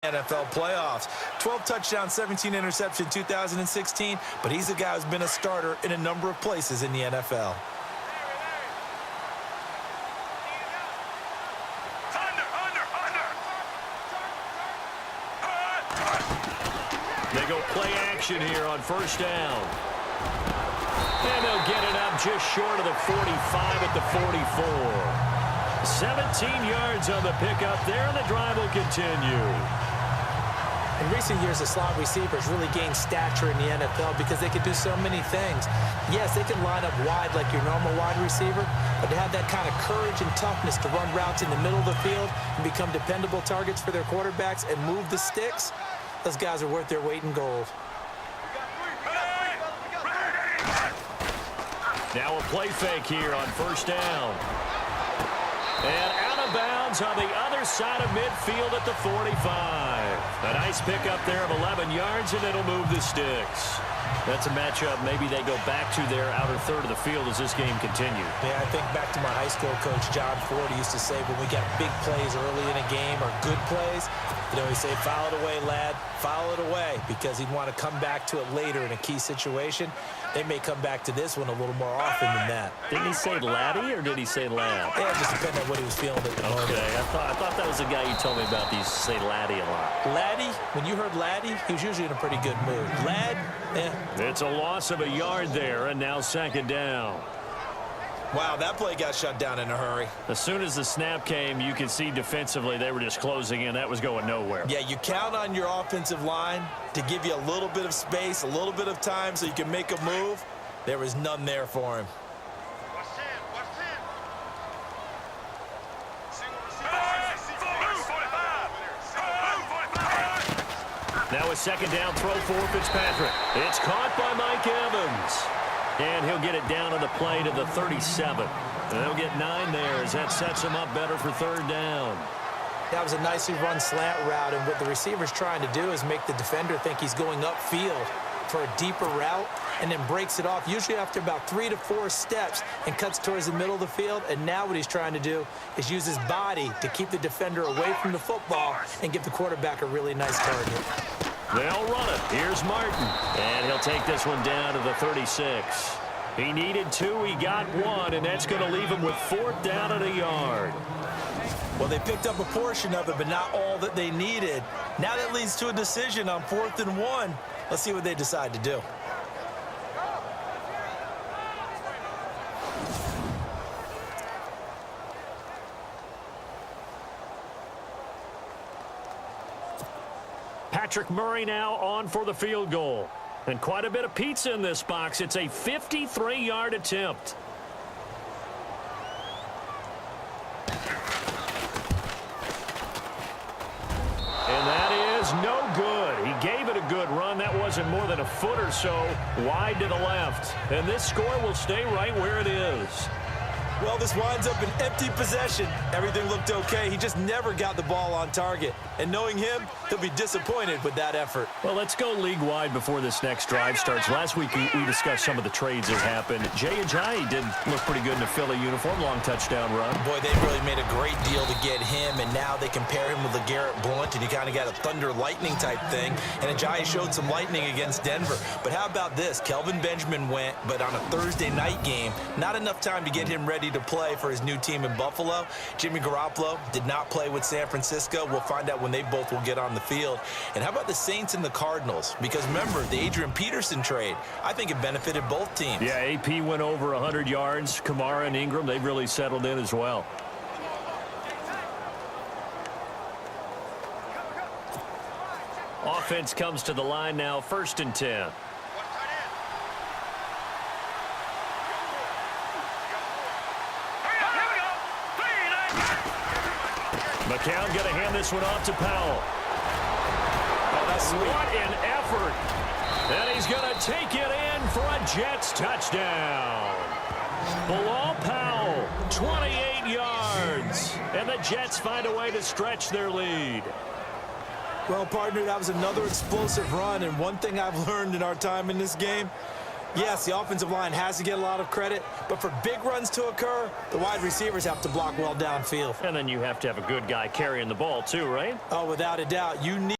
NFL playoffs. 12 touchdowns, 17 interceptions in 2016, but he's a guy who's been a starter in a number of places in the NFL. They go play action here on first down. And they'll get it up just short of the 45 at the 44. 17 yards on the pickup there, and the drive will continue. In recent years, the slot receivers really gained stature in the NFL because they could do so many things. Yes, they can line up wide like your normal wide receiver, but to have that kind of courage and toughness to run routes in the middle of the field and become dependable targets for their quarterbacks and move the sticks, those guys are worth their weight in gold. Now a play fake here on first down. And out of bounds on the other side of midfield at the 45. A nice pickup there of 11 yards, and it'll move the sticks. That's a matchup maybe they go back to their outer third of the field as this game continues. Yeah, I think back to my high school coach, John Ford, used to say when we got big plays early in a game or good plays, he'd say, foul it away, lad, foul it away, because he'd want to come back to it later in a key situation. They may come back to this one a little more often than that. Didn't he say laddie or did he say lad? Yeah, it just depended on what he was feeling at the moment. Okay, I thought that was the guy you told me about. He used to say laddie a lot. Laddie, when you heard laddie, he was usually in a pretty good mood. Lad, yeah. It's a loss of a yard there, and now second down. Wow, that play got shut down in a hurry. As soon as the snap came, you could see defensively they were just closing in. That was going nowhere. Yeah, you count on your offensive line to give you a little bit of space, a little bit of time so you can make a move. There was none there for him. Now a second down throw for Fitzpatrick. It's caught by Mike Evans. And he'll get it down on the play to the 37. And they'll get 9 there as that sets him up better for third down. That was a nicely run slant route, and what the receiver's trying to do is make the defender think he's going upfield for a deeper route and then breaks it off, usually after about 3 to 4 steps, and cuts towards the middle of the field. And now what he's trying to do is use his body to keep the defender away from the football and give the quarterback a really nice target. They'll run it. Here's Martin. And he'll take this one down to the 36. He needed 2. He got 1, and that's going to leave him with 4th down and a yard. Well, they picked up a portion of it, but not all that they needed. Now that leads to a decision on 4th and 1. Let's see what they decide to do. Patrick Murray now on for the field goal. And quite a bit of pizza in this box. It's a 53-yard attempt. And that is no good. He gave it a good run. That wasn't more than a foot or so wide to the left. And this score will stay right where it is. Well, this winds up an empty possession. Everything looked okay. He just never got the ball on target. And knowing him, he'll be disappointed with that effort. Well, let's go league-wide before this next drive starts. Last week, we discussed some of the trades that happened. Jay Ajayi did look pretty good in a Philly uniform, long touchdown run. Boy, they really made a great deal to get him, and now they compare him with LeGarrette Blount, and you kind of got a thunder-lightning type thing. And Ajayi showed some lightning against Denver. But how about this? Kelvin Benjamin went, but on a Thursday night game, not enough time to get him ready to play for his new team in Buffalo. Jimmy Garoppolo did not play with San Francisco. We'll find out when they both will get on the field. And how about the Saints and the Cardinals? Because remember, the Adrian Peterson trade, I think it benefited both teams. Yeah, AP went over 100 yards. Kamara and Ingram, they've really settled in as well. Offense comes to the line now, 1st and 10. McCown going to hand this one off to Powell. Oh, that's sweet. What an effort. And he's going to take it in for a Jets touchdown. Bial Powell, 28 yards. And the Jets find a way to stretch their lead. Well, partner, that was another explosive run. And one thing I've learned in our time in this game, Yes, the offensive line has to get a lot of credit, but for big runs to occur, the wide receivers have to block well downfield. And then you have to have a good guy carrying the ball too, right? Oh, without a doubt. You need